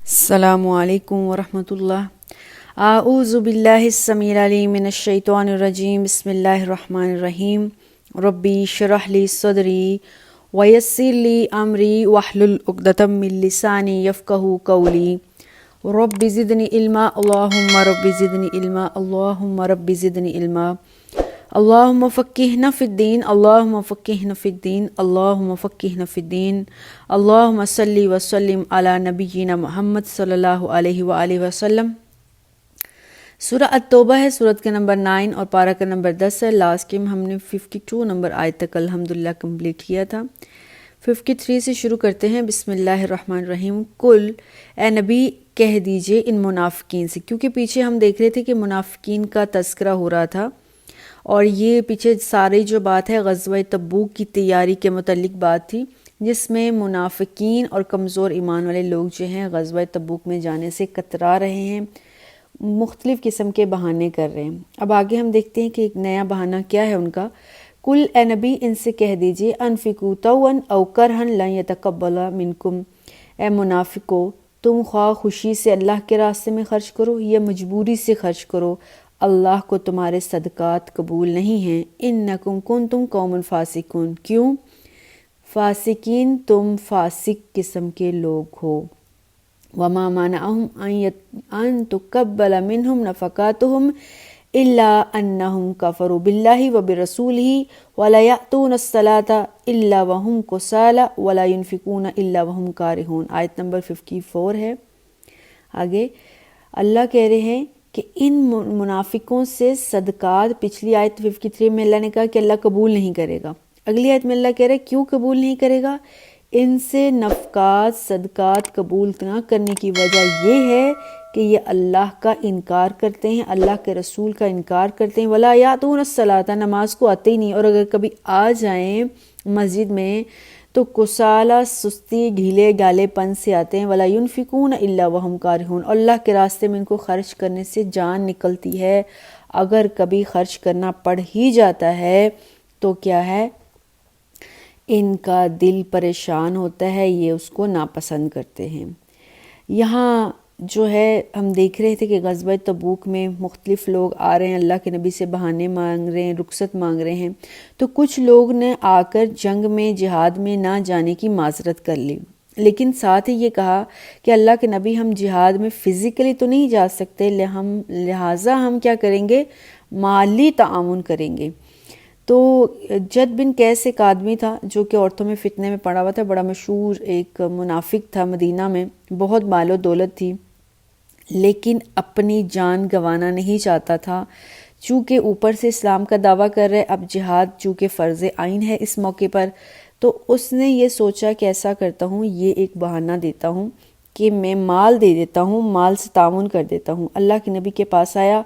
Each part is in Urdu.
السلام علیکم ورحمۃ اللہ۔ اعوذ باللہ السمیع العلیم من الشیطان الرجیم، بسم اللہ الرحمن الرحیم۔ ربی اشرح لی صدری ویسر لی امری واحلل عقدۃ من لسانی یفقہوا قولی۔ رب زدنی علما، اللہم رب زدنی علما، اللہم رب زدنی علما۔ اللہم فقہنا فی الدین، اللہم فقہنا فی الدین، اللہم فقہنا فی الدین۔ اللہم صلی وسلم علی نبینا محمد صلی اللہ علیہ وآلہ وسلم۔ سورہ التوبہ ہے، سورت کا نمبر 9 اور پارہ کا نمبر 10 ہے۔ لاسٹ ٹائم ہم نے 52 نمبر آیت تک الحمدللہ کمپلیٹ کیا تھا۔ 53 سے شروع کرتے ہیں۔ بسم اللہ الرحمن الرحیم۔ کل، اے نبی کہہ دیجئے ان منافقین سے، کیونکہ پیچھے ہم دیکھ رہے تھے کہ منافقین کا تذکرہ ہو رہا تھا، اور یہ پیچھے ساری جو بات ہے غزوہ تبوک کی تیاری کے متعلق بات تھی، جس میں منافقین اور کمزور ایمان والے لوگ جو ہیں غزوہ تبوک میں جانے سے کترا رہے ہیں، مختلف قسم کے بہانے کر رہے ہیں۔ اب آگے ہم دیکھتے ہیں کہ ایک نیا بہانہ کیا ہے ان کا۔ کل، اے نبی ان سے کہہ دیجئے، انفقوا طوعا او کرہا لن یتقبل منکم، اے منافقو تم خواہ خوشی سے اللہ کے راستے میں خرچ کرو یا مجبوری سے خرچ کرو، اللہ کو تمہارے صدقات قبول نہیں ہیں۔ انکم کنتم قوم فاسقون، کیوں؟ فاسقین، تم فاسق قسم کے لوگ ہو۔ وما منعهم ان تقبل منهم نفقاتهم الا انهم كفروا بالله وبرسوله ولا يأتون الصلاة الا وهم كسالى ولا ينفقون الا وهم كارهون۔ آیت نمبر 54 ہے۔ آگے اللہ کہہ رہے ہیں کہ ان منافقوں سے صدقات، پچھلی آیت 53 میں اللہ نے کہا کہ اللہ قبول نہیں کرے گا، اگلی آیت میں اللہ کہہ رہے ہیں کیوں قبول نہیں کرے گا؟ ان سے نفقات، صدقات قبول نہ کرنے کی وجہ یہ ہے کہ یہ اللہ کا انکار کرتے ہیں، اللہ کے رسول کا انکار کرتے ہیں۔ ولا یاتون الصلاۃ، نماز کو آتے ہی نہیں، اور اگر کبھی آ جائیں مسجد میں تو کسالہ، سستی، ڈھیلے ڈالے پن سے آتے ہیں۔ ولا ينفقون الا وهم کارہون، اور اللہ کے راستے میں ان کو خرچ کرنے سے جان نکلتی ہے، اگر کبھی خرچ کرنا پڑ ہی جاتا ہے تو کیا ہے، ان کا دل پریشان ہوتا ہے، یہ اس کو ناپسند کرتے ہیں۔ یہاں جو ہے ہم دیکھ رہے تھے کہ غزوہ تبوک میں مختلف لوگ آ رہے ہیں، اللہ کے نبی سے بہانے مانگ رہے ہیں، رخصت مانگ رہے ہیں، تو کچھ لوگ نے آ کر جنگ میں، جہاد میں نہ جانے کی معذرت کر لی، لیکن ساتھ ہی یہ کہا کہ اللہ کے نبی ہم جہاد میں فزیکلی تو نہیں جا سکتے، لہٰذا ہم کیا کریں گے، مالی تعاون کریں گے۔ تو جد بن قیس ایک آدمی تھا جو کہ عورتوں میں فتنے میں پڑا ہوا تھا، بڑا مشہور ایک منافق تھا مدینہ میں، بہت مال و دولت تھی، لیکن اپنی جان گنوانا نہیں چاہتا تھا، چونکہ اوپر سے اسلام کا دعویٰ کر رہے، اب جہاد چونکہ فرض عین ہے اس موقع پر، تو اس نے یہ سوچا کہ ایسا کرتا ہوں، یہ ایک بہانہ دیتا ہوں کہ میں مال دے دیتا ہوں، مال سے تعاون کر دیتا ہوں۔ اللہ کے نبی کے پاس آیا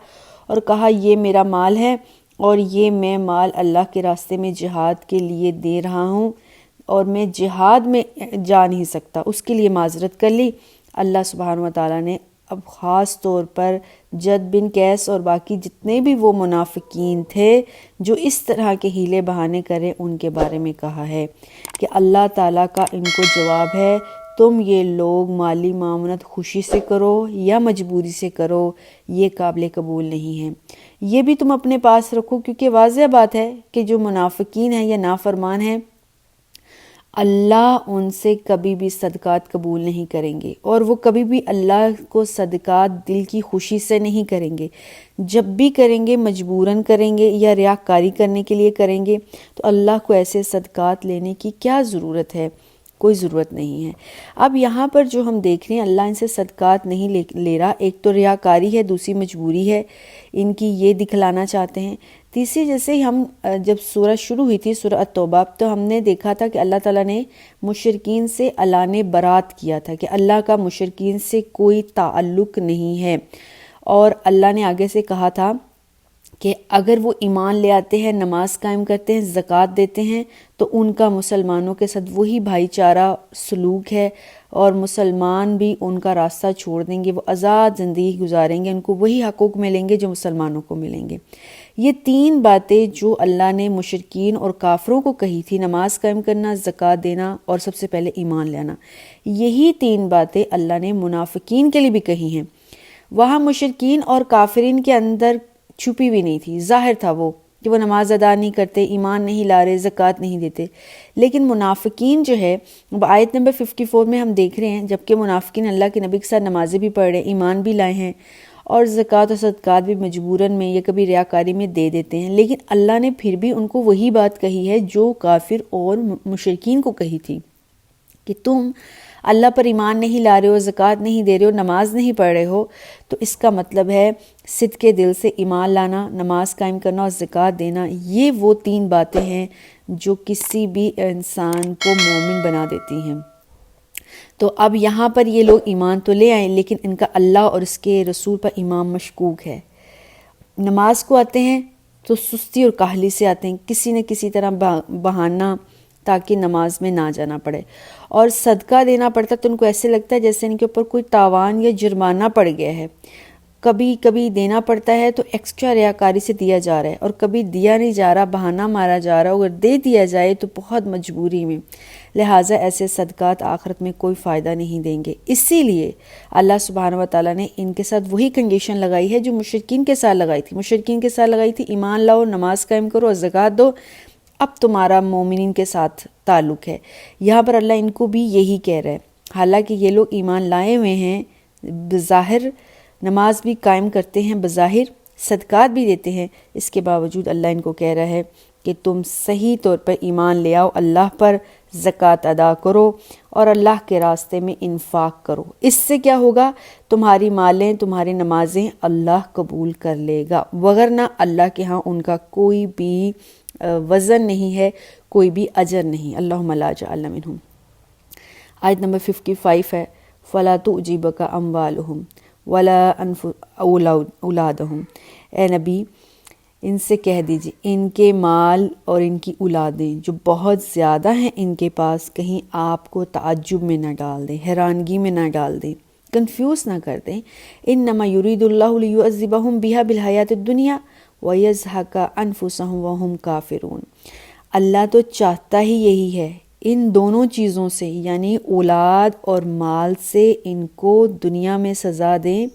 اور کہا یہ میرا مال ہے اور یہ میں مال اللہ کے راستے میں جہاد کے لیے دے رہا ہوں، اور میں جہاد میں جا نہیں سکتا، اس کے لیے معذرت کر لی۔ اللہ سبحانہ و تعالیٰ نے اب خاص طور پر جد بن قیس اور باقی جتنے بھی وہ منافقین تھے جو اس طرح کے ہیلے بہانے کرے، ان کے بارے میں کہا ہے کہ اللہ تعالیٰ کا ان کو جواب ہے، تم یہ لوگ مالی معاونت خوشی سے کرو یا مجبوری سے کرو، یہ قابل قبول نہیں ہے۔ یہ بھی تم اپنے پاس رکھو، کیونکہ واضح بات ہے کہ جو منافقین ہیں یا نافرمان ہیں، اللہ ان سے کبھی بھی صدقات قبول نہیں کریں گے، اور وہ کبھی بھی اللہ کو صدقات دل کی خوشی سے نہیں کریں گے۔ جب بھی کریں گے مجبوراً کریں گے یا ریاکاری کرنے کے لیے کریں گے، تو اللہ کو ایسے صدقات لینے کی کیا ضرورت ہے؟ کوئی ضرورت نہیں ہے۔ اب یہاں پر جو ہم دیکھ رہے ہیں اللہ ان سے صدقات نہیں لے رہا، ایک تو ریاکاری ہے، دوسری مجبوری ہے ان کی، یہ دکھلانا چاہتے ہیں۔ تیسری، جیسے ہم جب سورہ شروع ہوئی تھی سورہ التوبہ، تو ہم نے دیکھا تھا کہ اللہ تعالیٰ نے مشرکین سے اعلان برات کیا تھا کہ اللہ کا مشرکین سے کوئی تعلق نہیں ہے، اور اللہ نے آگے سے کہا تھا کہ اگر وہ ایمان لے آتے ہیں، نماز قائم کرتے ہیں، زکوٰۃ دیتے ہیں، تو ان کا مسلمانوں کے ساتھ وہی بھائی چارہ سلوک ہے، اور مسلمان بھی ان کا راستہ چھوڑ دیں گے، وہ آزاد زندگی گزاریں گے، ان کو وہی حقوق ملیں گے جو مسلمانوں کو ملیں گے۔ یہ 3 باتیں جو اللہ نے مشرکین اور کافروں کو کہی تھی، نماز قائم کرنا، زکوٰۃ دینا اور سب سے پہلے ایمان لانا، یہی 3 باتیں اللہ نے منافقین کے لیے بھی کہی ہیں۔ وہاں مشرکین اور کافرین کے اندر چھپی ہوئی نہیں تھی، ظاہر تھا وہ کہ وہ نماز ادا نہیں کرتے، ایمان نہیں لا رہے، زکوٰۃ نہیں دیتے۔ لیکن منافقین جو ہے، آیت نمبر 54 میں ہم دیکھ رہے ہیں، جبکہ منافقین اللہ کے نبی کے ساتھ نمازیں بھی پڑھ رہے ہیں، ایمان بھی لائے ہیں اور زکوٰۃ اور صدقات بھی مجبوراً میں یا کبھی ریاکاری میں دے دیتے ہیں، لیکن اللہ نے پھر بھی ان کو وہی بات کہی ہے جو کافر اور مشرکین کو کہی تھی کہ تم اللہ پر ایمان نہیں لا رہے ہو، زکوٰۃ نہیں دے رہے ہو، نماز نہیں پڑھ رہے ہو، تو اس کا مطلب ہے صدقے دل سے ایمان لانا، نماز قائم کرنا اور زکوٰۃ دینا۔ یہ وہ 3 باتیں ہیں جو کسی بھی انسان کو مومن بنا دیتی ہیں۔ تو اب یہاں پر یہ لوگ ایمان تو لے آئے، لیکن ان کا اللہ اور اس کے رسول پر ایمان مشکوک ہے۔ نماز کو آتے ہیں تو سستی اور کاہلی سے آتے ہیں، کسی نہ کسی طرح بہانہ تاکہ نماز میں نہ جانا پڑے، اور صدقہ دینا پڑتا تو ان کو ایسے لگتا ہے جیسے ان کے اوپر کوئی تاوان یا جرمانہ پڑ گیا ہے۔ کبھی کبھی دینا پڑتا ہے تو ایکسٹرا ریاکاری سے دیا جا رہا ہے، اور کبھی دیا نہیں جا رہا، بہانہ مارا جا رہا، اگر دے دیا جائے تو بہت مجبوری میں، لہٰذا ایسے صدقات آخرت میں کوئی فائدہ نہیں دیں گے۔ اسی لیے اللہ سبحانہ و تعالیٰ نے ان کے ساتھ وہی کنڈیشن لگائی ہے جو مشرکین کے ساتھ لگائی تھی۔ مشرکین کے ساتھ لگائی تھی ایمان لاؤ، نماز قائم کرو اور زکوٰۃ دو، اب تمہارا مومنین کے ساتھ تعلق ہے۔ یہاں پر اللہ ان کو بھی یہی کہہ رہا ہے، حالانکہ یہ لوگ ایمان لائے ہوئے ہیں، بظاہر نماز بھی قائم کرتے ہیں، بظاہر صدقات بھی دیتے ہیں، اس کے باوجود اللہ ان کو کہہ رہا ہے کہ تم صحیح طور پر ایمان لے آؤ اللہ پر، زکوٰۃ ادا کرو اور اللہ کے راستے میں انفاق کرو۔ اس سے کیا ہوگا؟ تمہاری مالیں، تمہاری نمازیں اللہ قبول کر لے گا، وگرنہ اللہ کے ہاں ان کا کوئی بھی وزن نہیں ہے، کوئی بھی اجر نہیں۔ اللہم لا جعلنا منہم۔ آیت نمبر 55 ہے، فَلَا تُعْجِبْكَ أَمْوَالُهُمْ وَلَا أَوْلَادُهُمْ۔ اے نبی ان سے کہہ دیجئے ان کے مال اور ان کی اولادیں جو بہت زیادہ ہیں ان کے پاس، کہیں آپ کو تعجب میں نہ ڈال دیں، حیرانگی میں نہ ڈال دیں، کنفیوز نہ کر دیں۔ انما یرید اللہ لیعذبہم بہا بالحیات الدنیا ویزہق انفسہم وہم کافرون۔ اللہ تو چاہتا ہی یہی ہے، ان دونوں چیزوں سے یعنی اولاد اور مال سے ان کو دنیا میں سزا دیں،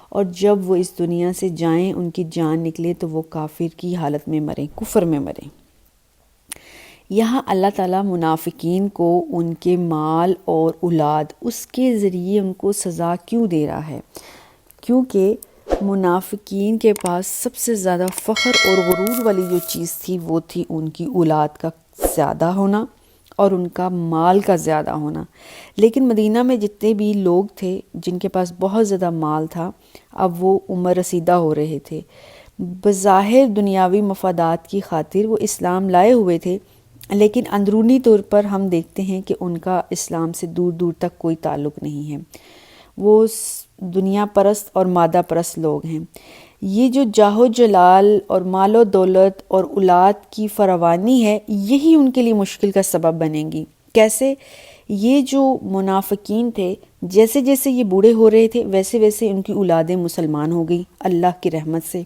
اور جب وہ اس دنیا سے جائیں ان کی جان نکلے تو وہ کافر کی حالت میں مریں، کفر میں مریں۔ یہاں اللہ تعالیٰ منافقین کو ان کے مال اور اولاد اس کے ذریعے ان کو سزا کیوں دے رہا ہے؟ کیونکہ منافقین کے پاس سب سے زیادہ فخر اور غرور والی جو چیز تھی وہ تھی ان کی اولاد کا زیادہ ہونا اور ان کا مال کا زیادہ ہونا۔ لیکن مدینہ میں جتنے بھی لوگ تھے جن کے پاس بہت زیادہ مال تھا، اب وہ عمر رسیدہ ہو رہے تھے، بظاہر دنیاوی مفادات کی خاطر وہ اسلام لائے ہوئے تھے، لیکن اندرونی طور پر ہم دیکھتے ہیں کہ ان کا اسلام سے دور دور تک کوئی تعلق نہیں ہے، وہ دنیا پرست اور مادہ پرست لوگ ہیں۔ یہ جو جاہ و جلال اور مال و دولت اور اولاد کی فراوانی ہے، یہی ان کے لیے مشکل کا سبب بنے گی۔ کیسے؟ یہ جو منافقین تھے، جیسے جیسے یہ بوڑھے ہو رہے تھے ویسے ویسے ان کی اولادیں مسلمان ہو گئی اللہ کی رحمت سے۔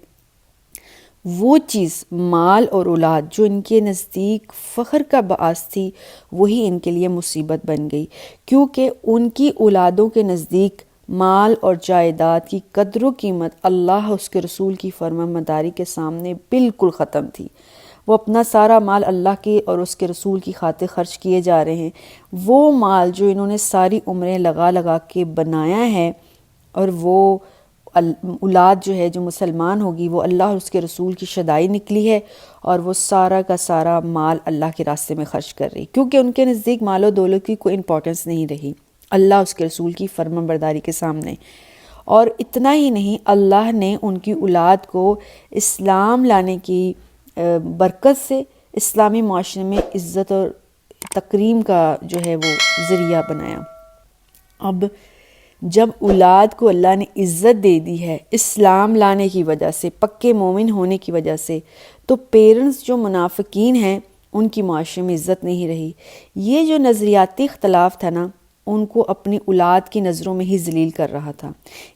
وہ چیز مال اور اولاد جو ان کے نزدیک فخر کا باعث تھی، وہی ان کے لیے مصیبت بن گئی، کیونکہ ان کی اولادوں کے نزدیک مال اور جائیداد کی قدر و قیمت اللہ اس کے رسول کی فرمانبرداری کے سامنے بالکل ختم تھی۔ وہ اپنا سارا مال اللہ کے اور اس کے رسول کی خاطر خرچ کیے جا رہے ہیں۔ وہ مال جو انہوں نے ساری عمریں لگا لگا کے بنایا ہے، اور وہ اولاد جو ہے جو مسلمان ہوگی وہ اللہ اور اس کے رسول کی شدائی نکلی ہے، اور وہ سارا کا سارا مال اللہ کے راستے میں خرچ کر رہی، کیونکہ ان کے نزدیک مال و دولت کی کوئی امپورٹنس نہیں رہی اللہ اس کے رسول کی فرمانبرداری کے سامنے۔ اور اتنا ہی نہیں، اللہ نے ان کی اولاد کو اسلام لانے کی برکت سے اسلامی معاشرے میں عزت اور تکریم کا جو ہے وہ ذریعہ بنایا۔ اب جب اولاد کو اللہ نے عزت دے دی ہے اسلام لانے کی وجہ سے، پکے مومن ہونے کی وجہ سے، تو پیرنٹس جو منافقین ہیں ان کی معاشرے میں عزت نہیں رہی۔ یہ جو نظریاتی اختلاف تھا نا، ان کو اپنی اولاد کی نظروں میں ہی ذلیل کر رہا تھا۔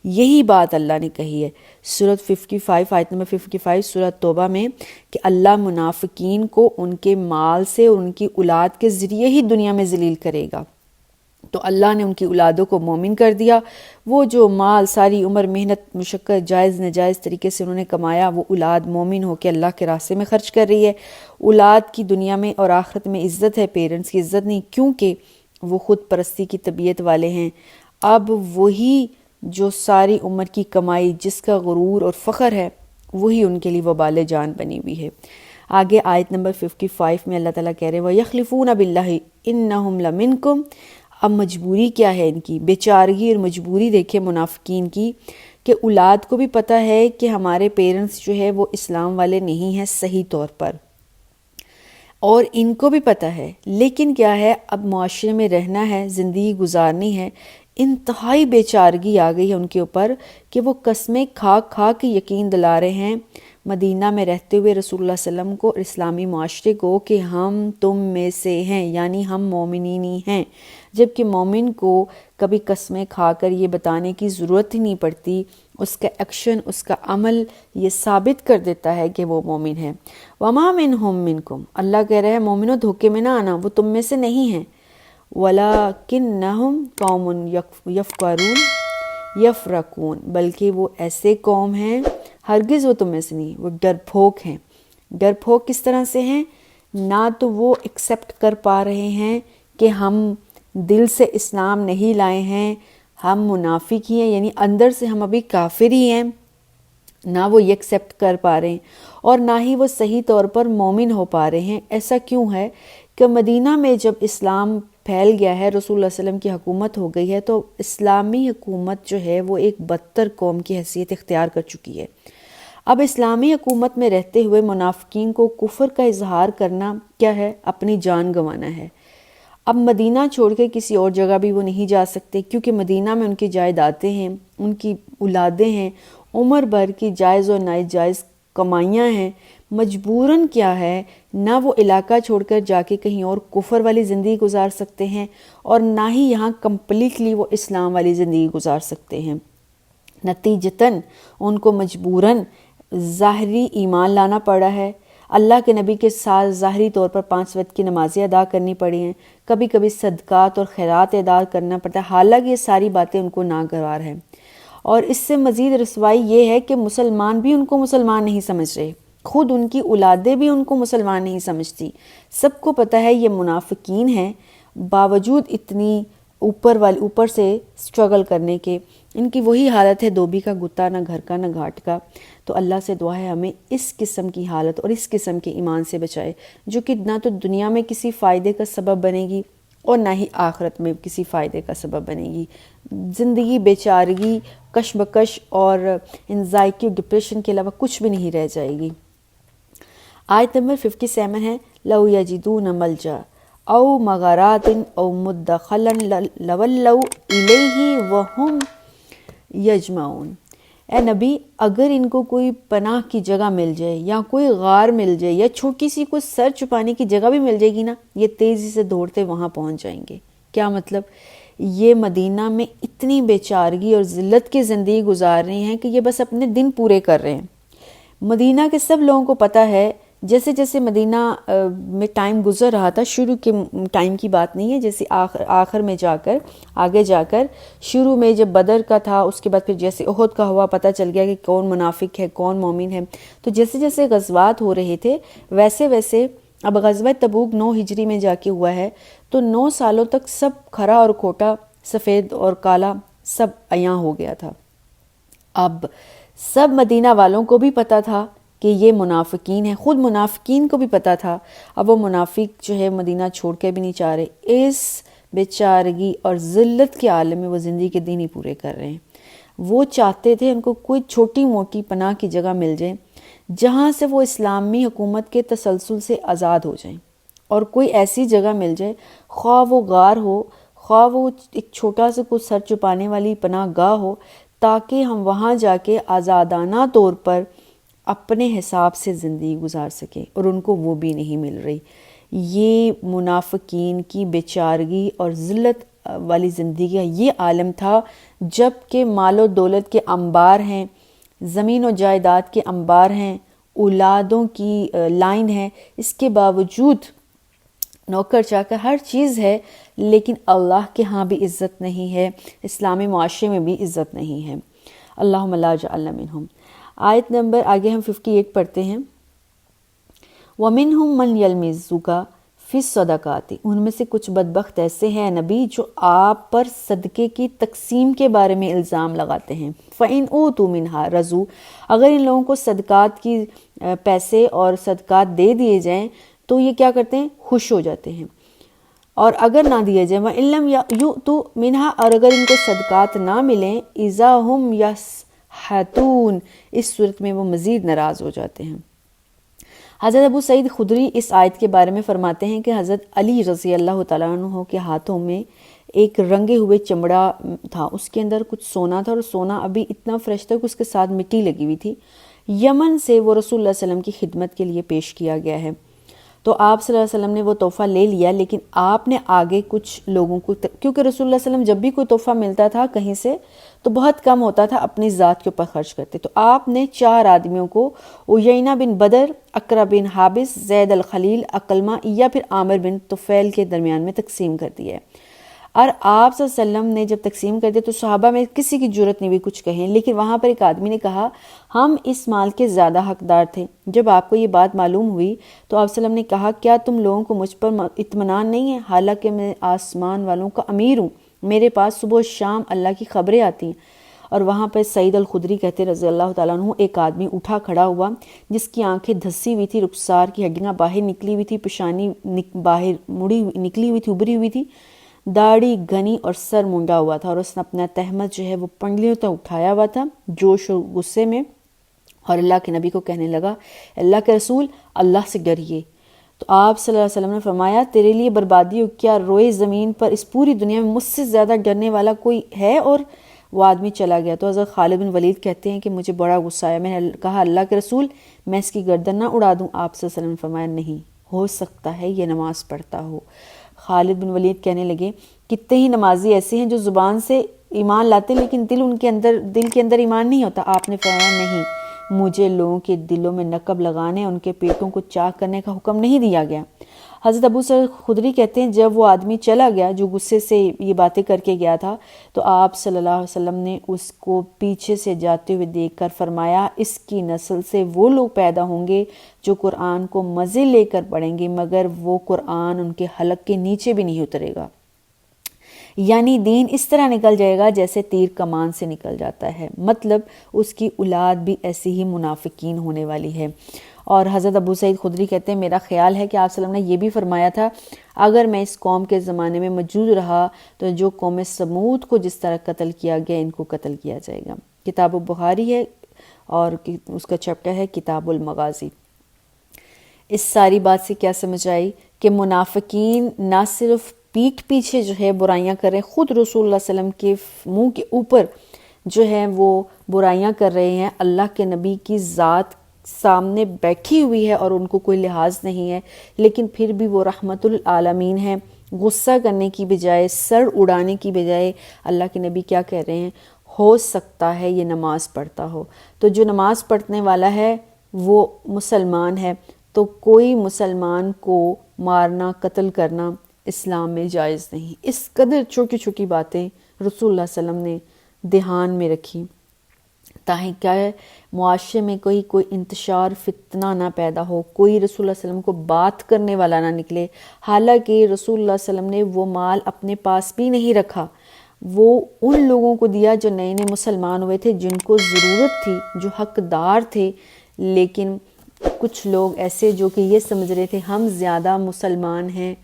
یہی بات اللہ نے کہی ہے سورۃ 55 آیت نمبر 55 سورۃ توبہ میں کہ اللہ منافقین کو ان کے مال سے اور ان کی اولاد کے ذریعے ہی دنیا میں ذلیل کرے گا۔ تو اللہ نے ان کی اولادوں کو مومن کر دیا۔ وہ جو مال ساری عمر محنت مشقت جائز ناجائز طریقے سے انہوں نے کمایا، وہ اولاد مومن ہو کے اللہ کے راستے میں خرچ کر رہی ہے۔ اولاد کی دنیا میں اور آخرت میں عزت ہے، پیرنٹس کی عزت نہیں، کیونکہ وہ خود پرستی کی طبیعت والے ہیں۔ اب وہی جو ساری عمر کی کمائی جس کا غرور اور فخر ہے، وہی ان کے لیے وبال جان بنی ہوئی ہے۔ آگے آیت نمبر 55 میں اللہ تعالیٰ کہہ رہے ہیں وَيَخْلِفُونَ بِاللَّهِ إِنَّهُمْ لَمِنْكُمْ۔ اب مجبوری کیا ہے ان کی، بیچارگی اور مجبوری دیکھے منافقین کی، کہ اولاد کو بھی پتہ ہے کہ ہمارے پیرنٹس جو ہے وہ اسلام والے نہیں ہیں صحیح طور پر، اور ان کو بھی پتہ ہے، لیکن کیا ہے اب معاشرے میں رہنا ہے، زندگی گزارنی ہے۔ انتہائی بیچارگی آ گئی ہے ان کے اوپر کہ وہ قسمیں کھا کھا کے یقین دلا رہے ہیں مدینہ میں رہتے ہوئے رسول اللہ صلی اللہ علیہ وسلم کو اور اسلامی معاشرے کو کہ ہم تم میں سے ہیں، یعنی ہم مومنین ہی ہیں، جبکہ مومن کو کبھی قسمیں کھا کر یہ بتانے کی ضرورت ہی نہیں پڑتی، اس کا ایکشن، اس کا عمل یہ ثابت کر دیتا ہے کہ وہ مومن ہے۔ وَمَا مِنْهُمْ مِنْكُمْ، اللہ کہہ رہے ہیں مومنوں دھوکے میں نہ آنا، وہ تم میں سے نہیں ہیں۔ وَلَكِنَّهُمْ قَوْمٌ يَفْقَرُونَ یفرقون، بلکہ وہ ایسے قوم ہیں، ہرگز وہ تم میں سے نہیں، وہ ڈرپھوک ہیں۔ ڈرپھوک کس طرح سے ہیں؟ نہ تو وہ ایکسیپٹ کر پا رہے ہیں کہ ہم دل سے اسلام نہیں لائے ہیں، ہم منافق ہی ہیں، یعنی اندر سے ہم ابھی کافر ہی ہیں، نہ وہ یہ ایکسیپٹ کر پا رہے ہیں اور نہ ہی وہ صحیح طور پر مومن ہو پا رہے ہیں۔ ایسا کیوں ہے کہ مدینہ میں جب اسلام پھیل گیا ہے، رسول اللہ صلی اللہ علیہ وسلم کی حکومت ہو گئی ہے، تو اسلامی حکومت جو ہے وہ ایک بدتر قوم کی حیثیت اختیار کر چکی ہے۔ اب اسلامی حکومت میں رہتے ہوئے منافقین کو کفر کا اظہار کرنا کیا ہے؟ اپنی جان گنوانا ہے۔ اب مدینہ چھوڑ کے کسی اور جگہ بھی وہ نہیں جا سکتے، کیونکہ مدینہ میں ان کی جائیدادیں ہیں، ان کی اولادیں ہیں، عمر بھر کی جائز اور ناجائز کمائیاں ہیں۔ مجبوراً کیا ہے، نہ وہ علاقہ چھوڑ کر جا کے کہیں اور کفر والی زندگی گزار سکتے ہیں اور نہ ہی یہاں کمپلیٹلی وہ اسلام والی زندگی گزار سکتے ہیں۔ نتیجتاً ان کو مجبوراً ظاہری ایمان لانا پڑا ہے، اللہ کے نبی کے ساتھ ظاہری طور پر 5 وقت کی نمازیں ادا کرنی پڑی ہیں، کبھی کبھی صدقات اور خیرات ادا کرنا پڑتا ہے، حالانکہ یہ ساری باتیں ان کو ناگوار ہیں۔ اور اس سے مزید رسوائی یہ ہے کہ مسلمان بھی ان کو مسلمان نہیں سمجھ رہے، خود ان کی اولادیں بھی ان کو مسلمان نہیں سمجھتی۔ سب کو پتہ ہے یہ منافقین ہیں، باوجود اتنی اوپر سے سٹرگل کرنے کے، ان کی وہی حالت ہے دھوبی کا گتا، نہ گھر کا نہ گھاٹ کا۔ تو اللہ سے دعا ہے ہمیں اس قسم کی حالت اور اس قسم کے ایمان سے بچائے، جو کہ نہ تو دنیا میں کسی فائدے کا سبب بنے گی اور نہ ہی آخرت میں کسی فائدے کا سبب بنے گی۔ زندگی بیچارگی، کشمکش اور انزائٹی اور ڈپریشن کے علاوہ کچھ بھی نہیں رہ جائے گی۔ آیت نمبر 57 ہے لَوْ يَجِدُونَ مَلْجَأَ او مغارات او مدخلا لولوا الیہ وہم یجمعون۔ اے نبی، اگر ان کو کوئی پناہ کی جگہ مل جائے یا کوئی غار مل جائے یا چھوٹی سی کوئی سر چھپانے کی جگہ بھی مل جائے گی نا، یہ تیزی سے دوڑتے وہاں پہنچ جائیں گے۔ کیا مطلب؟ یہ مدینہ میں اتنی بیچارگی اور ذلت کی زندگی گزار رہے ہیں کہ یہ بس اپنے دن پورے کر رہے ہیں۔ مدینہ کے سب لوگوں کو پتہ ہے، جیسے جیسے مدینہ میں ٹائم گزر رہا تھا، شروع کے ٹائم کی بات نہیں ہے، جیسے آخر میں جا کر آگے جا کر شروع میں جب بدر کا تھا، اس کے بعد پھر جیسے احد کا ہوا، پتہ چل گیا کہ کون منافق ہے کون مومن ہے۔ تو جیسے جیسے غزوات ہو رہے تھے ویسے ویسے اب غزوہ تبوک 9 ہجری میں جا کے ہوا ہے، تو 9 سالوں تک سب کھرا اور کھوٹا، سفید اور کالا سب عیاں ہو گیا تھا۔ اب سب مدینہ والوں کو بھی پتہ تھا کہ یہ منافقین ہیں، خود منافقین کو بھی پتہ تھا۔ اب وہ منافق جو ہے مدینہ چھوڑ کے بھی نہیں چاہ رہے، اس بیچارگی اور ذلت کے عالم میں وہ زندگی کے دن ہی پورے کر رہے ہیں۔ وہ چاہتے تھے ان کو کوئی چھوٹی موٹی پناہ کی جگہ مل جائے جہاں سے وہ اسلامی حکومت کے تسلسل سے آزاد ہو جائیں، اور کوئی ایسی جگہ مل جائے، خواہ وہ غار ہو، خواہ وہ ایک چھوٹا سا کوئی سر چھپانے والی پناہ گاہ ہو، تاکہ ہم وہاں جا کے آزادانہ طور پر اپنے حساب سے زندگی گزار سکیں، اور ان کو وہ بھی نہیں مل رہی۔ یہ منافقین کی بیچارگی اور ذلت والی زندگی کا یہ عالم تھا جب کہ مال و دولت کے انبار ہیں، زمین و جائیداد کے انبار ہیں، اولادوں کی لائن ہے، اس کے باوجود نوکر چاکر ہر چیز ہے، لیکن اللہ کے ہاں بھی عزت نہیں ہے، اسلامی معاشرے میں بھی عزت نہیں ہے۔ اللہم لا جعلنا منہم۔ آیت نمبر آگے ہم 58 پڑھتے ہیں، وَمِنْهُمْ مَنْ يَلْمِزُكَ فِي الصَّدَقَاتِ، ان میں سے کچھ بدبخت ایسے ہیں نبی جو آپ پر صدقے کی تقسیم کے بارے میں الزام لگاتے ہیں۔ فَإِنْ أُوتُوا مِنْهَا رَضُوا، اگر ان لوگوں کو صدقات کی پیسے اور صدقات دے دیے جائیں تو یہ کیا کرتے ہیں؟ خوش ہو جاتے ہیں، اور اگر نہ دیے جائیں وَإِن لَمْ يُؤْتُوا مِنْهَا، اور اگر ان کو صدقات نہ ملیں إِذَا هُمْ يَسْخَطُونَ، اس صورت میں وہ مزید ناراض ہو جاتے ہیں۔ حضرت ابو سعید خدری اس آیت کے بارے میں فرماتے ہیں کہ حضرت علی رضی اللہ تعالیٰ عنہ کے ہاتھوں میں ایک رنگے ہوئے چمڑا تھا، اس کے اندر کچھ سونا تھا، اور سونا ابھی اتنا فریش تھا کہ اس کے ساتھ مٹی لگی ہوئی تھی۔ یمن سے وہ رسول اللہ صلی اللہ علیہ وسلم کی خدمت کے لیے پیش کیا گیا ہے، تو آپ صلی اللہ علیہ وسلم نے وہ تحفہ لے لیا، لیکن آپ نے آگے کچھ لوگوں کو، کیونکہ رسول اللہ صلی اللہ علیہ وسلم جب بھی کوئی تحفہ ملتا تھا کہیں سے تو بہت کم ہوتا تھا، اپنی ذات کے اوپر خرچ کرتے، تو آپ نے 4 آدمیوں کو، عیینہ بن بدر، اقرا بن حابس، زید الخلیل، اقلمہ یا پھر عامر بن طفیل کے درمیان میں تقسیم کر دیا ہے۔ اور آپ صلی اللہ علیہ وسلم نے جب تقسیم کر دیا تو صحابہ میں کسی کی جرت نہیں بھی کچھ کہیں، لیکن وہاں پر ایک آدمی نے کہا ہم اس مال کے زیادہ حقدار تھے۔ جب آپ کو یہ بات معلوم ہوئی تو آپ صلی اللہ علیہ وسلم نے کہا کیا تم لوگوں کو مجھ پر اطمینان نہیں ہے؟ حالانکہ میں آسمان والوں کا امیر ہوں، میرے پاس صبح و شام اللہ کی خبریں آتی ہیں۔ اور وہاں پہ سعید الخدری کہتے رضی اللہ تعالیٰ عنہ، ایک آدمی اٹھا کھڑا ہوا جس کی آنکھیں دھسی ہوئی تھی، رخسار کی ہڈیاں باہر نکلی ہوئی تھی، پیشانی باہر مڑی نکلی ہوئی تھی، ابری ہوئی تھی، داڑھی گھنی اور سر مونڈا ہوا تھا، اور اس نے اپنا تہمت جو ہے وہ پنڈلیوں تک اٹھایا ہوا تھا جوش و غصے میں، اور اللہ کے نبی کو کہنے لگا اللہ کے رسول اللہ سے ڈریے۔ تو آپ صلی اللہ علیہ وسلم نے فرمایا تیرے لیے بربادی ہو، کیا روئے زمین پر اس پوری دنیا میں مجھ سے زیادہ ڈرنے والا کوئی ہے؟ اور وہ آدمی چلا گیا۔ تو حضرت خالد بن ولید کہتے ہیں کہ مجھے بڑا غصہ آیا، میں نے کہا اللہ کے رسول میں اس کی گردن نہ اڑا دوں؟ آپ صلی اللہ علیہ وسلم نے فرمایا نہیں، ہو سکتا ہے یہ نماز پڑھتا ہو۔ خالد بن ولید کہنے لگے کتنے ہی نمازی ایسے ہیں جو زبان سے ایمان لاتے لیکن دل کے اندر ایمان نہیں ہوتا۔ آپ نے فرمایا نہیں، مجھے لوگوں کے دلوں میں نقب لگانے، ان کے پیٹوں کو چاک کرنے کا حکم نہیں دیا گیا۔ حضرت ابو سعید خدری کہتے ہیں جب وہ آدمی چلا گیا جو غصے سے یہ باتیں کر کے گیا تھا، تو آپ صلی اللہ علیہ وسلم نے اس کو پیچھے سے جاتے ہوئے دیکھ کر فرمایا اس کی نسل سے وہ لوگ پیدا ہوں گے جو قرآن کو مزے لے کر پڑھیں گے، مگر وہ قرآن ان کے حلق کے نیچے بھی نہیں اترے گا، یعنی دین اس طرح نکل جائے گا جیسے تیر کمان سے نکل جاتا ہے، مطلب اس کی اولاد بھی ایسی ہی منافقین ہونے والی ہے۔ اور حضرت ابو سعید خدری کہتے ہیں میرا خیال ہے کہ آپ صلی اللہ علیہ وسلم نے یہ بھی فرمایا تھا اگر میں اس قوم کے زمانے میں موجود رہا تو جو قوم سمود کو جس طرح قتل کیا گیا ان کو قتل کیا جائے گا۔ کتاب بخاری ہے اور اس کا چیپٹر ہے کتاب المغازی۔ اس ساری بات سے کیا سمجھ آئی کہ منافقین نہ صرف پیٹھ پیچھے جو ہے برائیاں کر رہے ہیں، خود رسول اللہ صلی اللہ علیہ وسلم کے منہ کے اوپر جو ہے وہ برائیاں کر رہے ہیں، اللہ کے نبی کی ذات سامنے بیٹھی ہوئی ہے اور ان کو کوئی لحاظ نہیں ہے، لیکن پھر بھی وہ رحمت العالمین ہیں، غصہ کرنے کی بجائے، سر اڑانے کی بجائے اللہ کے نبی کیا کہہ رہے ہیں ہو سکتا ہے یہ نماز پڑھتا ہو۔ تو جو نماز پڑھنے والا ہے وہ مسلمان ہے، تو کوئی مسلمان کو مارنا قتل کرنا اسلام میں جائز نہیں۔ اس قدر چھوٹی چھوٹی باتیں رسول اللہ صلی اللہ علیہ وسلم نے دھیان میں رکھی تاکہ کیا ہے معاشرے میں کوئی انتشار فتنہ نہ پیدا ہو، کوئی رسول اللہ صلی اللہ علیہ وسلم کو بات کرنے والا نہ نکلے۔ حالانکہ رسول اللہ صلی اللہ علیہ وسلم نے وہ مال اپنے پاس بھی نہیں رکھا، وہ ان لوگوں کو دیا جو نئے نئے مسلمان ہوئے تھے، جن کو ضرورت تھی، جو حقدار تھے، لیکن کچھ لوگ ایسے جو کہ یہ سمجھ رہے تھے ہم زیادہ مسلمان ہیں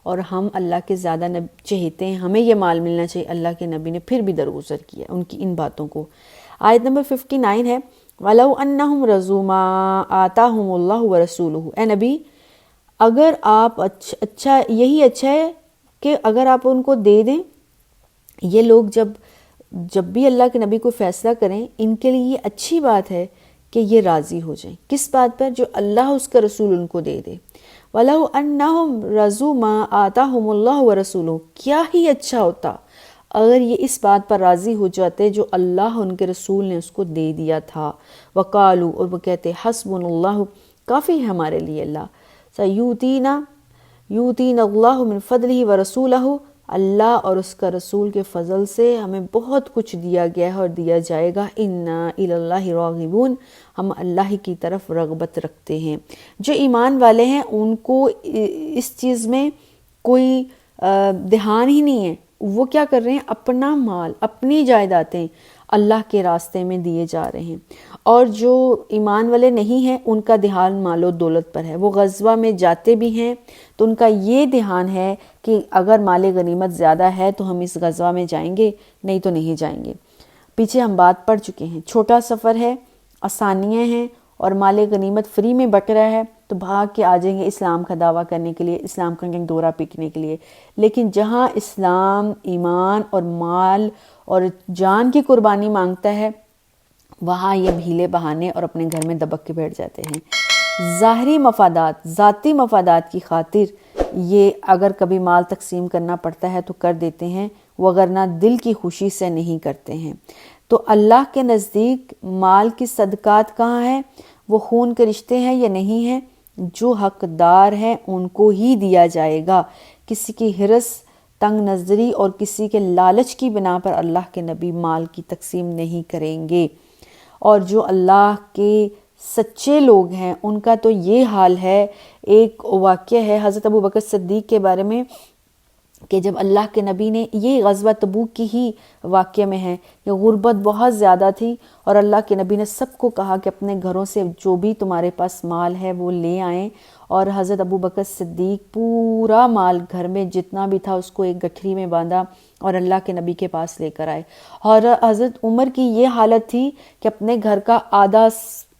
اور ہم اللہ کے زیادہ چہیتے ہیں، ہمیں یہ مال ملنا چاہیے، اللہ کے نبی نے پھر بھی درگزر کیا ان کی ان باتوں کو۔ آیت نمبر 59 ہے وَلَوْ أَنَّهُمْ رَضُوا مَا آتَاهُمُ اللَّهُ وَرَسُولُهُ، اے نبی اگر آپ یہی اچھا ہے کہ اگر آپ ان کو دے دیں، یہ لوگ جب بھی اللہ کے نبی کو فیصلہ کریں ان کے لیے یہ اچھی بات ہے کہ یہ راضی ہو جائیں. کس بات پر؟ جو اللہ اس کا رسول ان کو دے دے. وَلَوْ أَنَّهُمْ رَضُوا مَا آتَاهُمُ اللَّهُ وَرَسُولُهُ، کیا ہی اچھا ہوتا اگر یہ اس بات پر راضی ہو جاتے جو اللہ ان کے رسول نے اس کو دے دیا تھا. وَقَالُوا، اور وہ کہتے حسبنا اللہ، کافی ہے ہمارے لیے اللہ. سَيُؤْتِينَا اللَّهُ مِنْ فَضْلِهِ وَرَسُولَهُ، اللہ اور اس کا رسول کے فضل سے ہمیں بہت کچھ دیا گیا ہے اور دیا جائے گا. اِنَّا إِلَى اللَّهِ راغبون، ہم اللہ کی طرف رغبت رکھتے ہیں. جو ایمان والے ہیں ان کو اس چیز میں کوئی دھیان ہی نہیں ہے. وہ کیا کر رہے ہیں؟ اپنا مال، اپنی جائیدادیں اللہ کے راستے میں دیے جا رہے ہیں. اور جو ایمان والے نہیں ہیں ان کا دھیان مال و دولت پر ہے. وہ غزوہ میں جاتے بھی ہیں تو ان کا یہ دھیان ہے کہ اگر مال غنیمت زیادہ ہے تو ہم اس غزوہ میں جائیں گے، نہیں تو نہیں جائیں گے. پیچھے ہم بات پڑھ چکے ہیں، چھوٹا سفر ہے، آسانیاں ہیں اور مال غنیمت فری میں بٹ رہا ہے تو بھاگ کے آ جائیں گے اسلام کا دعویٰ کرنے کے لیے، اسلام کا دورہ پیٹنے کے لیے. لیکن جہاں اسلام ایمان اور مال اور جان کی قربانی مانگتا ہے وہاں یہ بھیلے بہانے اور اپنے گھر میں دبک کے بیٹھ جاتے ہیں. ظاہری مفادات، ذاتی مفادات کی خاطر یہ اگر کبھی مال تقسیم کرنا پڑتا ہے تو کر دیتے ہیں، وگرنہ دل کی خوشی سے نہیں کرتے ہیں. تو اللہ کے نزدیک مال کی صدقات کہاں ہیں؟ وہ خون کے رشتے ہیں یا نہیں ہیں؟ جو حقدار ہیں ان کو ہی دیا جائے گا. کسی کی حرص، تنگ نظری اور کسی کے لالچ کی بنا پر اللہ کے نبی مال کی تقسیم نہیں کریں گے. اور جو اللہ کے سچے لوگ ہیں ان کا تو یہ حال ہے. ایک واقعہ ہے حضرت ابو بکر صدیق کے بارے میں کہ جب اللہ کے نبی نے، یہ غزوہ تبوک کی ہی واقعہ میں ہے کہ غربت بہت زیادہ تھی اور اللہ کے نبی نے سب کو کہا کہ اپنے گھروں سے جو بھی تمہارے پاس مال ہے وہ لے آئیں. اور حضرت ابو بکر صدیق پورا مال گھر میں جتنا بھی تھا اس کو ایک گٹھری میں باندھا اور اللہ کے نبی کے پاس لے کر آئے. اور حضرت عمر کی یہ حالت تھی کہ اپنے گھر کا آدھا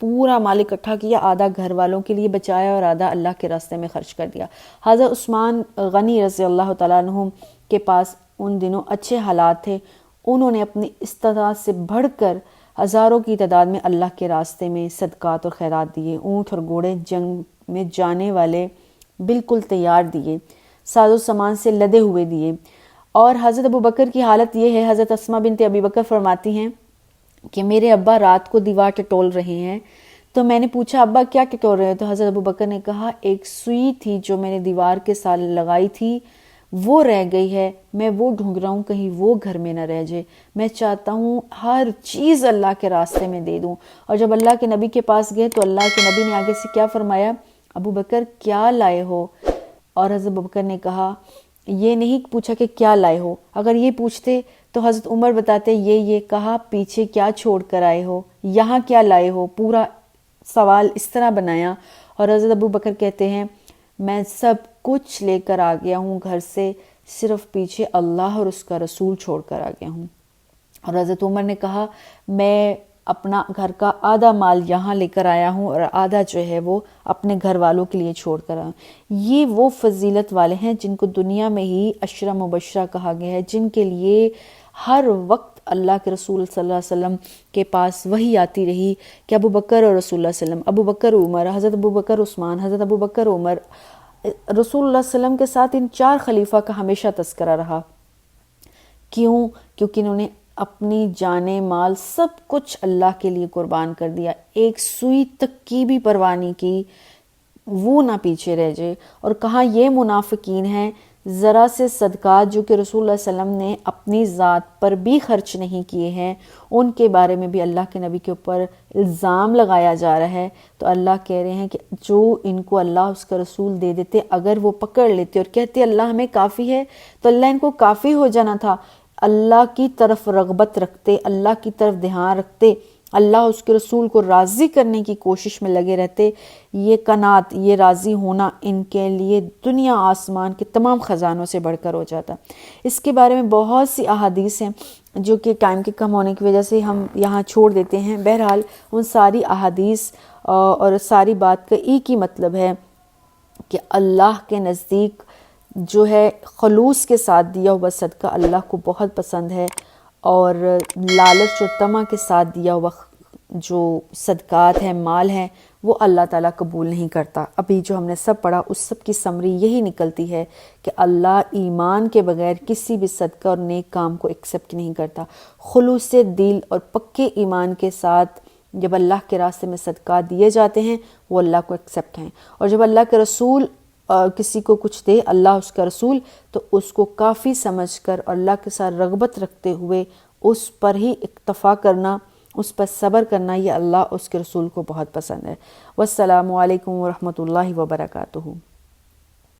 پورا مال اکٹھا کیا، آدھا گھر والوں کے لیے بچایا اور آدھا اللہ کے راستے میں خرچ کر دیا. حضرت عثمان غنی رضی اللہ تعالیٰ عنہ کے پاس ان دنوں اچھے حالات تھے. انہوں نے اپنی استطاعت سے بڑھ کر ہزاروں کی تعداد میں اللہ کے راستے میں صدقات اور خیرات دیے. اونٹ اور گھوڑے جنگ میں جانے والے بالکل تیار دیے، ساز و سامان سے لدے ہوئے دیے. اور حضرت ابو بکر کی حالت یہ ہے، حضرت اسماء بنت ابی بکر فرماتی ہیں کہ میرے ابا رات کو دیوار ٹٹول رہے ہیں تو میں نے پوچھا ابا کیا ٹٹول رہے ہیں؟ تو حضرت ابو بکر نے کہا ایک سوئی تھی جو میں نے دیوار کے ساتھ لگائی تھی وہ رہ گئی ہے، میں وہ ڈھونڈ رہا ہوں کہیں وہ گھر میں نہ رہ جائے. میں چاہتا ہوں ہر چیز اللہ کے راستے میں دے دوں. اور جب اللہ کے نبی کے پاس گئے تو اللہ کے نبی نے آگے سے کیا فرمایا؟ ابو بکر کیا لائے ہو؟ اور حضرت ابو بکر نے کہا، یہ نہیں پوچھا کہ کیا لائے ہو، اگر یہ پوچھتے تو حضرت عمر بتاتے یہ کہا پیچھے کیا چھوڑ کر آئے ہو، یہاں کیا لائے ہو، پورا سوال اس طرح بنایا. اور حضرت ابو بکر کہتے ہیں میں سب کچھ لے کر آ گیا ہوں گھر سے، صرف پیچھے اللہ اور اس کا رسول چھوڑ کر آ گیا ہوں. اور حضرت عمر نے کہا میں اپنا گھر کا آدھا مال یہاں لے کر آیا ہوں اور آدھا جو ہے وہ اپنے گھر والوں کے لیے چھوڑ کر آیا ہوں. یہ وہ فضیلت والے ہیں جن کو دنیا میں ہی عشرہ مبشرہ کہا گیا ہے، جن کے لیے ہر وقت اللہ کے رسول صلی اللہ علیہ وسلم کے پاس وحی آتی رہی کہ ابو بکر اور رسول اللہ صلی اللہ علیہ وسلم، ابو بکر عمر، حضرت ابو بکر عثمان، حضرت ابو بکر عمر. رسول اللہ صلی اللہ علیہ وسلم کے ساتھ ان 4 خلیفہ کا ہمیشہ تذکرہ رہا. کیوں؟ کیونکہ انہوں نے اپنی جانیں مال سب کچھ اللہ کے لیے قربان کر دیا، ایک سوئی تک کی بھی پرواہ نہیں کی وہ نہ پیچھے رہ جائے. اور کہاں یہ منافقین ہیں، ذرا سے صدقات جو کہ رسول اللہ صلی اللہ علیہ وسلم نے اپنی ذات پر بھی خرچ نہیں کیے ہیں ان کے بارے میں بھی اللہ کے نبی کے اوپر الزام لگایا جا رہا ہے. تو اللہ کہہ رہے ہیں کہ جو ان کو اللہ اس کا رسول دے دیتے، اگر وہ پکڑ لیتے اور کہتے اللہ ہمیں کافی ہے تو اللہ ان کو کافی ہو جانا تھا. اللہ کی طرف رغبت رکھتے، اللہ کی طرف دھیان رکھتے، اللہ اس کے رسول کو راضی کرنے کی کوشش میں لگے رہتے. یہ قناعت، یہ راضی ہونا ان کے لیے دنیا آسمان کے تمام خزانوں سے بڑھ کر ہو جاتا. اس کے بارے میں بہت سی احادیث ہیں جو کہ ٹائم کے کم ہونے کی وجہ سے ہم یہاں چھوڑ دیتے ہیں. بہرحال ان ساری احادیث اور ساری بات کا ایک ہی مطلب ہے کہ اللہ کے نزدیک جو ہے خلوص کے ساتھ دیا ہوا صدقہ اللہ کو بہت پسند ہے، اور لالچ و طمع کے ساتھ دیا ہوا جو صدقات ہیں، مال ہیں، وہ اللہ تعالیٰ قبول نہیں کرتا۔ ابھی جو ہم نے سب پڑھا اس سب کی سمری یہی نکلتی ہے کہ اللہ ایمان کے بغیر کسی بھی صدقہ اور نیک کام کو ایکسیپٹ نہیں کرتا۔ خلوص دل اور پکے ایمان کے ساتھ جب اللہ کے راستے میں صدقات دیے جاتے ہیں وہ اللہ کو ایکسیپٹ ہیں، اور جب اللہ کے رسول کسی کو کچھ دے، اللہ اس کا رسول، تو اس کو کافی سمجھ کر اور اللہ کے ساتھ رغبت رکھتے ہوئے اس پر ہی اکتفا کرنا، اس پر صبر کرنا، یہ اللہ اس کے رسول کو بہت پسند ہے۔ والسلام علیکم ورحمۃ اللہ وبرکاتہ۔